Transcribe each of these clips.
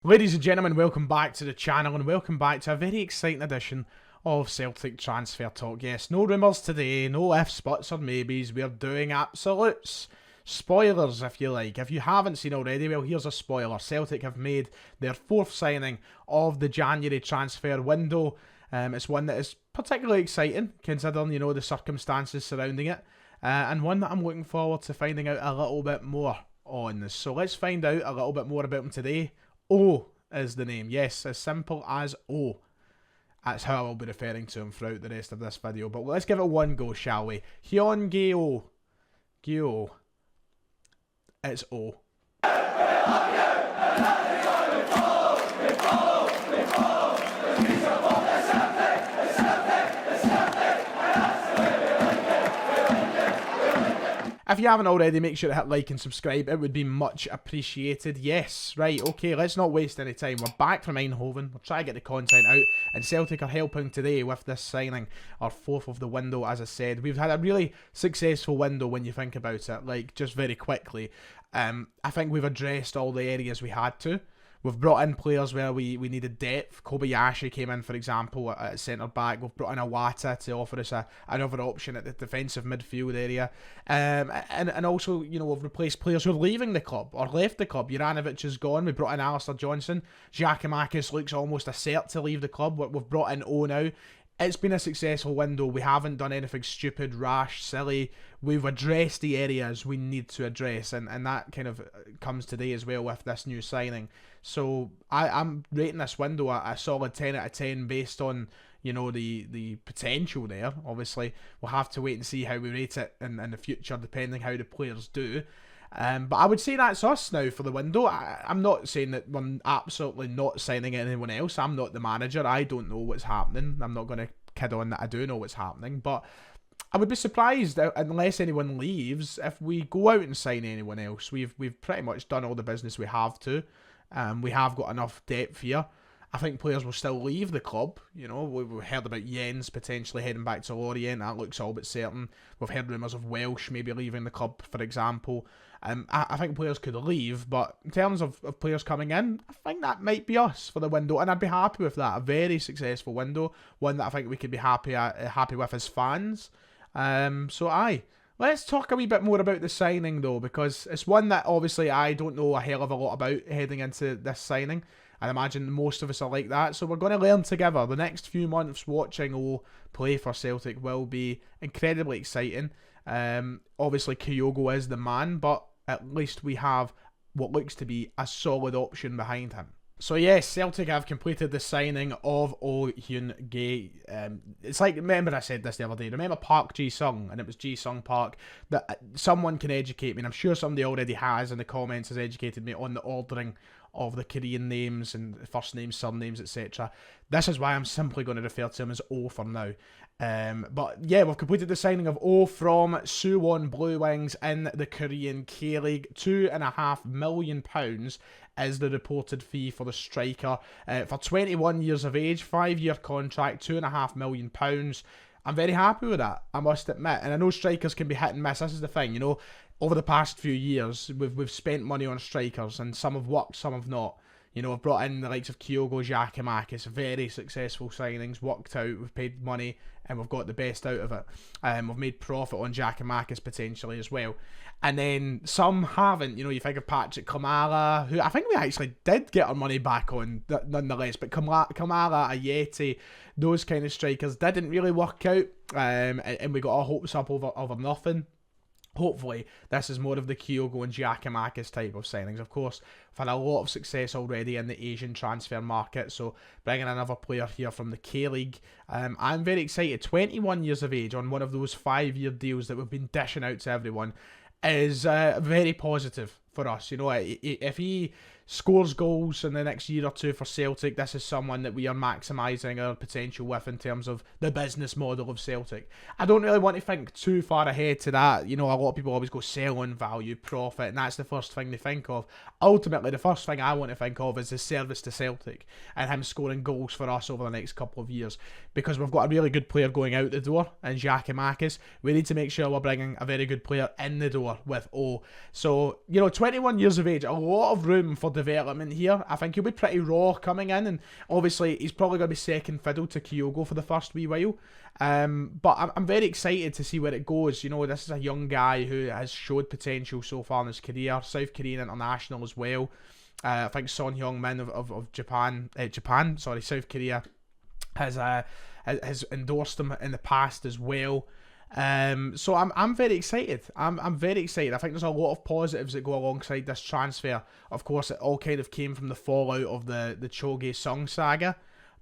Ladies and gentlemen, welcome back to the channel and welcome back to a very exciting edition of Celtic Transfer Talk. Yes, no rumours today, no ifs, buts or maybes. We're doing absolutes. Spoilers, if you like. If you haven't seen already, well, here's a spoiler. Celtic have made their fourth signing of the January transfer window. It's one that is particularly exciting, considering, you know, the circumstances surrounding it. And one that I'm looking forward to finding out a little bit more on. So let's find out a little bit more about him today. O is the name. Yes, as simple as O. That's how I will be referring to him throughout the rest of this video. But let's give it one go, shall we? HYEON-GYU. Gyo. It's O. If you haven't already, make sure to hit like and subscribe. It would be much appreciated. Yes, right, okay, let's not waste any time. We're back from Eindhoven. We'll try to get the content out. And Celtic are helping today with this signing. Our fourth of the window, as I said. We've had a really successful window when you think about it. Like, just very quickly. I think we've addressed all the areas we had to. We've brought in players where we needed depth. Kobayashi came in, for example, at centre-back. We've brought in Awata to offer us another option at the defensive midfield area. And also, you know, we've replaced players who are leaving the club or left the club. Juranovic is gone. We brought in Alistair Johnson. Giacomakis looks almost a cert to leave the club. We've brought in O now. It's been a successful window. We haven't done anything stupid, rash, silly. We've addressed the areas we need to address, and that kind of comes today as well with this new signing. So I'm rating this window a solid 10 out of 10 based on, you know, the potential there. Obviously, we'll have to wait and see how we rate it in the future, depending how the players do. But I would say that's us now for the window. I'm not saying that we're absolutely not signing anyone else. I'm not the manager. I don't know what's happening. I'm not going to kid on that I do know what's happening. But I would be surprised, unless anyone leaves, if we go out and sign anyone else. We've pretty much done all the business we have to. We have got enough depth here. I think players will still leave the club. You know, we've heard about Jens potentially heading back to Lorient. That looks all but certain. We've heard rumours of Welsh maybe leaving the club, for example. I think players could leave, but in terms of players coming in, I think that might be us for the window, and I'd be happy with that. A very successful window, one that I think we could be happy with as fans. So aye. Let's talk a wee bit more about the signing though, because it's one that obviously I don't know a hell of a lot about heading into this signing. I imagine most of us are like that, so we're going to learn together. The next few months watching O play for Celtic will be incredibly exciting. Obviously Kyogo is the man, but at least we have what looks to be a solid option behind him. So yes, Celtic have completed the signing of HYEON-GYU. It's like, remember I said this the other day, remember Park Ji-sung, and it was Ji-sung Park, that someone can educate me, and I'm sure somebody already has in the comments has educated me on the ordering of the Korean names and first names, surnames, etc. This is why I'm simply going to refer to him as O for now. But yeah, we've completed the signing of O from Suwon Blue Wings in the Korean K-League. £2.5 million is the reported fee for the striker. For 21 years of age, 5-year contract, £2.5 million. I'm very happy with that, I must admit. And I know strikers can be hit and miss. This is the thing, you know. Over the past few years, we've spent money on strikers, and some have worked, some have not. You know, we've brought in the likes of Kyogo, Giacomakis, very successful signings, worked out, we've paid money, and we've got the best out of it. We've made profit on Giacomakis potentially as well. And then some haven't. You know, you think of Patrick Kamara, who I think we actually did get our money back on, nonetheless. But Kamara, Ayeti, those kind of strikers didn't really work out, and we got our hopes up over nothing. Hopefully, this is more of the Kyogo and Giacomakis type of signings. Of course, we've had a lot of success already in the Asian transfer market, so bringing another player here from the K-League, I'm very excited. 21 years of age on one of those 5-year deals that we've been dishing out to everyone is very positive for us. You know, if he scores goals in the next year or two for Celtic, this is someone that we are maximising our potential with in terms of the business model of Celtic. I don't really want to think too far ahead to that. You know, a lot of people always go sell on value, profit, and that's the first thing they think of. Ultimately, the first thing I want to think of is the service to Celtic and him scoring goals for us over the next couple of years, because we've got a really good player going out the door in Giacomakis. We need to make sure we're bringing a very good player in the door with O. So, you know, 21 years of age, a lot of room for development here. I think he'll be pretty raw coming in, and obviously he's probably going to be second fiddle to Kyogo for the first wee while. But I'm very excited to see where it goes. You know, this is a young guy who has showed potential so far in his career. South Korean international as well. I think Son Heung-min of South Korea has endorsed him in the past as well. So I'm very excited. I'm very excited. I think there's a lot of positives that go alongside this transfer. Of course, it all kind of came from the fallout of the Choge Sung saga.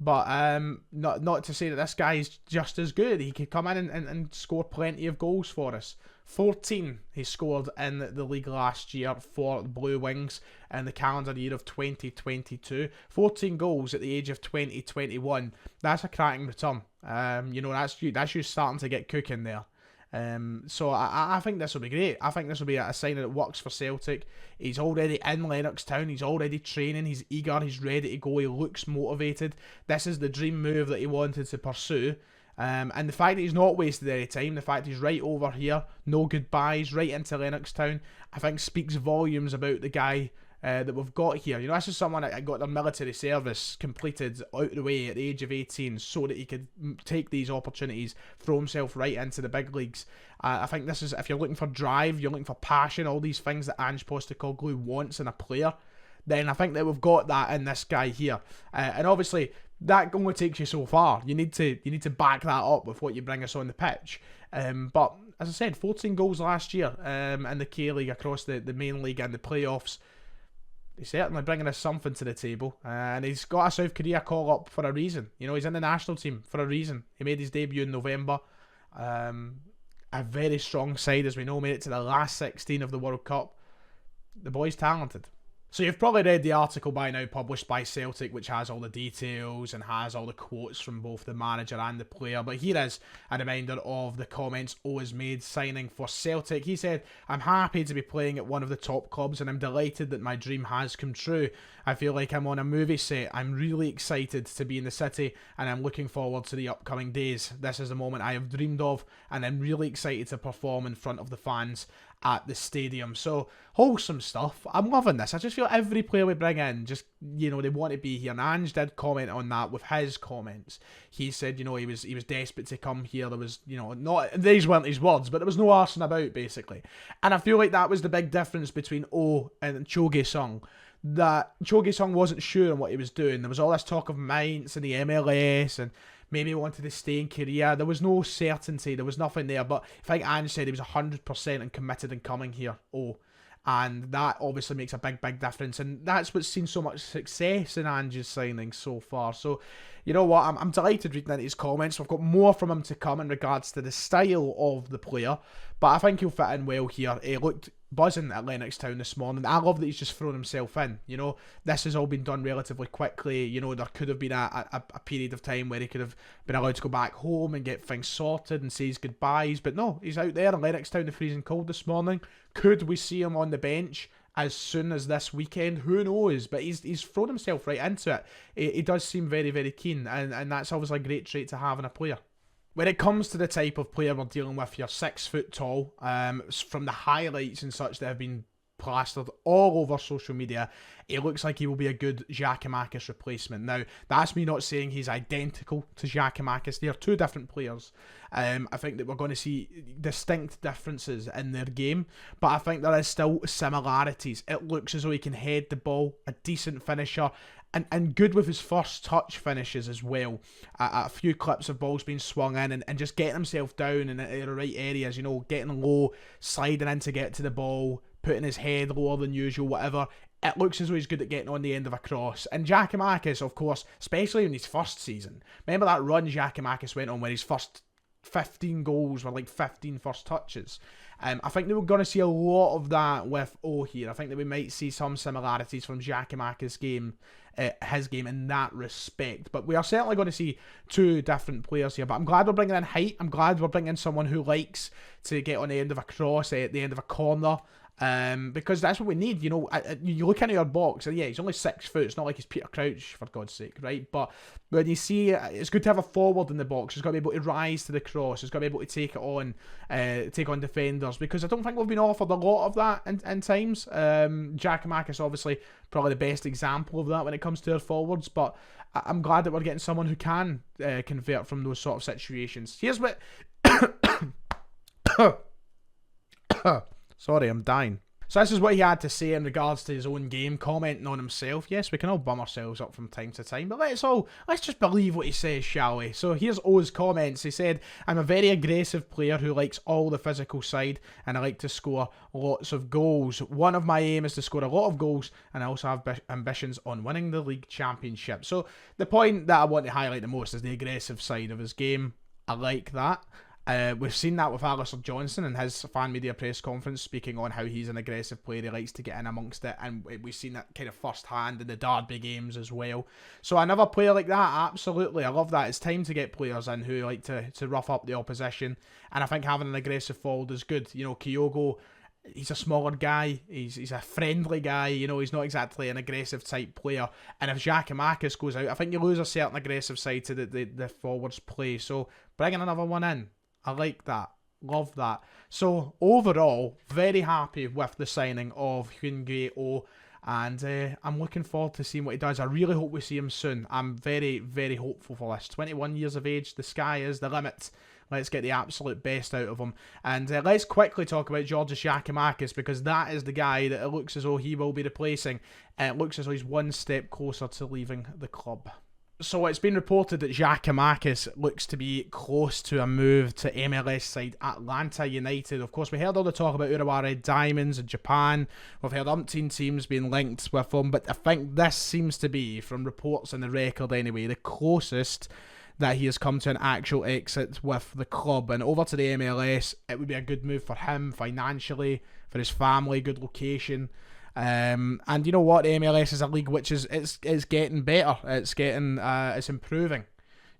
But not to say that this guy is just as good. He could come in and score plenty of goals for us. 14 he scored in the league last year for the Blue Wings in the calendar year of 2022. 14 goals at the age of 2021. That's a cracking return. You know, that's you starting to get cooking there. So I think this will be great. I think this will be a sign that it works for Celtic. He's already in Lennoxtown. He's already training. He's eager. He's ready to go. He looks motivated. This is the dream move that he wanted to pursue. And the fact that he's not wasted any time, the fact he's right over here, no goodbyes, right into Lennoxtown, I think speaks volumes about the guy that we've got here. You know, this is someone that got their military service completed out of the way at the age of 18 so that he could take these opportunities, throw himself right into the big leagues. I think this is, if you're looking for drive, you're looking for passion, all these things that Ange Postecoglou wants in a player, then I think that we've got that in this guy here. And obviously, that only takes you so far. You need to back that up with what you bring us on the pitch. But as I said, 14 goals last year in the K-League across the main league and the playoffs. He's certainly bringing us something to the table. And he's got a South Korea call up for a reason. You know, he's in the national team for a reason. He made his debut in November. A very strong side, as we know, made it to the last 16 of the World Cup. The boy's talented. So you've probably read the article by now published by Celtic, which has all the details and has all the quotes from both the manager and the player. But here is a reminder of the comments O has made signing for Celtic. He said, "I'm happy to be playing at one of the top clubs and I'm delighted that my dream has come true. I feel like I'm on a movie set. I'm really excited to be in the city and I'm looking forward to the upcoming days. This is the moment I have dreamed of and I'm really excited to perform in front of the fans at the stadium." So wholesome stuff. I'm loving this. I just feel every player we bring in, just, you know, they want to be here. And Ange did comment on that with his comments. He said, you know, he was desperate to come here. There was, you know, not, these weren't his words, but there was no arsing about, basically. And I feel like that was the big difference between O and Choge Sung. That Choge Sung wasn't sure on what he was doing. There was all this talk of Mainz and the MLS and maybe he wanted to stay in Korea. There was no certainty. There was nothing there. But I think Ange said he was 100% and committed in coming here. And that obviously makes a big, big difference. And that's what's seen so much success in Ange's signings so far. So, you know what? I'm delighted reading into his comments. We've got more from him to come in regards to the style of the player. But I think he'll fit in well here. He looked buzzing at Lennoxtown this morning. I love that he's just thrown himself in. You know, this has all been done relatively quickly. You know, there could have been a period of time where he could have been allowed to go back home and get things sorted and say his goodbyes. But no, he's out there in Lennoxtown, the freezing cold this morning. Could we see him on the bench as soon as this weekend? Who knows? But he's thrown himself right into it. He does seem very, very keen. And that's obviously a great trait to have in a player. When it comes to the type of player we're dealing with, you're 6 foot tall. From the highlights and such that have been plastered all over social media, it looks like he will be a good Giakoumakis replacement. Now, that's me not saying he's identical to Giakoumakis. They are two different players. I think that we're going to see distinct differences in their game, but I think there is still similarities. It looks as though he can head the ball, a decent finisher, and good with his first touch finishes as well. A few clips of balls being swung in and just getting himself down in the right areas, you know, getting low, sliding in to get to the ball, putting his head lower than usual, whatever. It looks as though he's good at getting on the end of a cross. And Giakoumakis, of course, especially in his first season. Remember that run Giakoumakis went on where his first 15 goals were like 15 first touches. I think that we're going to see a lot of that with O here. I think that we might see some similarities from Giakoumakis' game, his game in that respect. But we are certainly going to see two different players here. But I'm glad we're bringing in height. I'm glad we're bringing in someone who likes to get on the end of a cross, at the end of a corner. Because that's what we need. You know, you look into your box, and yeah, he's only 6 foot. It's not like he's Peter Crouch, for God's sake, right? But when you see, it's good to have a forward in the box. He's got to be able to rise to the cross. He's got to be able to take on defenders. Because I don't think we've been offered a lot of that in times. Giakoumakis, obviously, probably the best example of that when it comes to our forwards. But I'm glad that we're getting someone who can convert from those sort of situations. Here's what. Sorry, I'm dying. So this is what he had to say in regards to his own game, commenting on himself. Yes, we can all bum ourselves up from time to time, but let's just believe what he says, shall we? So here's O's comments. He said, I'm a very aggressive player who likes all the physical side, and I like to score lots of goals. One of my aim is to score a lot of goals, and I also have ambitions on winning the league championship. So the point that I want to highlight the most is the aggressive side of his game. I like that. We've seen that with Alistair Johnson in his fan media press conference, speaking on how he's an aggressive player, he likes to get in amongst it, and we've seen that kind of first hand in the Derby games as well. So another player like that, absolutely, I love that. It's time to get players in who like to rough up the opposition, and I think having an aggressive forward is good. You know, Kyogo, he's a smaller guy, he's a friendly guy, you know, he's not exactly an aggressive type player, and if Giakoumakis goes out, I think you lose a certain aggressive side to the forwards play, so bringing another one in, I like that. Love that. So, overall, very happy with the signing of HYEON-GYU, and I'm looking forward to seeing what he does. I really hope we see him soon. I'm very, very hopeful for this. 21 years of age, the sky is the limit. Let's get the absolute best out of him. And let's quickly talk about Georgios Giakoumakis, because that is the guy that it looks as though he will be replacing. And it looks as though he's one step closer to leaving the club. So it's been reported that Giakoumakis looks to be close to a move to MLS side Atlanta United. Of course, we heard all the talk about Urawa Red Diamonds in Japan. We've heard umpteen teams being linked with him, but I think this seems to be, from reports in the record anyway, the closest that he has come to an actual exit with the club. And over to the MLS, it would be a good move for him financially, for his family, good location. And you know what, the MLS is a league which is it's getting better. It's improving,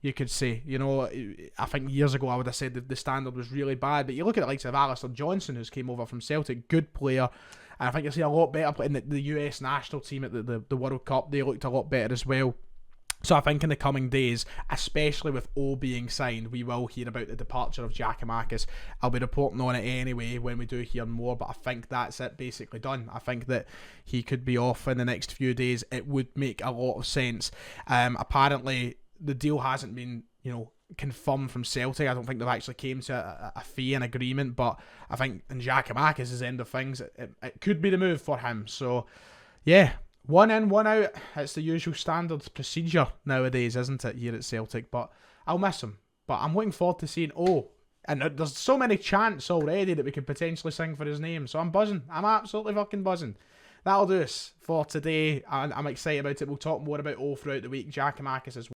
you could say. You know, I think years ago I would have said that the standard was really bad, but you look at the likes of Alistair Johnson, who's came over from Celtic, good player, and I think you'll see a lot better in the US national team at the World Cup. They looked a lot better as well. So I think in the coming days, especially with O being signed, we will hear about the departure of Giakoumakis. I'll be reporting on it anyway when we do hear more, but I think that's it basically done. I think that he could be off in the next few days. It would make a lot of sense. Apparently, the deal hasn't been, confirmed from Celtic. I don't think they've actually came to a fee and agreement, but I think in Giakoumakis' end of things, it could be the move for him. So, yeah. One in, one out. It's the usual standard procedure nowadays, isn't it, here at Celtic? But I'll miss him. But I'm looking forward to seeing O. And there's so many chants already that we could potentially sing for his name. So I'm buzzing. I'm absolutely fucking buzzing. That'll do us for today. And I'm excited about it. We'll talk more about O throughout the week. Giakoumakis as well.